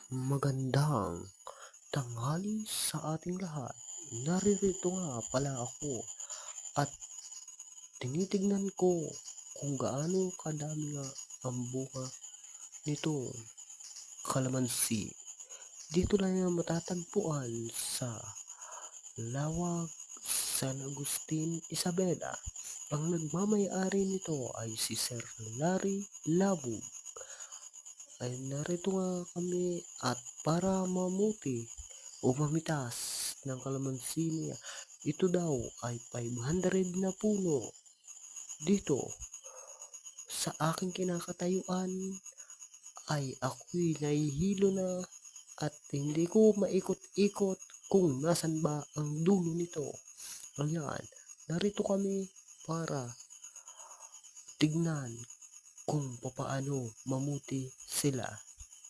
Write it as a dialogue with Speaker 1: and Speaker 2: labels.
Speaker 1: Magandang tanghali sa ating lahat. Naririto nga pala ako at tinitignan ko kung gaano kadami nga ang bunga nitong kalamansi. Dito lang yan matatagpuan sa Lawag, San Agustin, Isabela. Ang nagmamay-ari nito ay si Sir Larry Labug. Ay narito nga kami at para mamuti o mamitas ng kalamansi niya, ito daw ay 500 na puno. Dito sa aking kinakatayuan ay ako'y nahihilo na at hindi ko maikot-ikot kung nasan ba ang dulo nito. Ayan, narito kami para tignan kung papaano mamuti sila.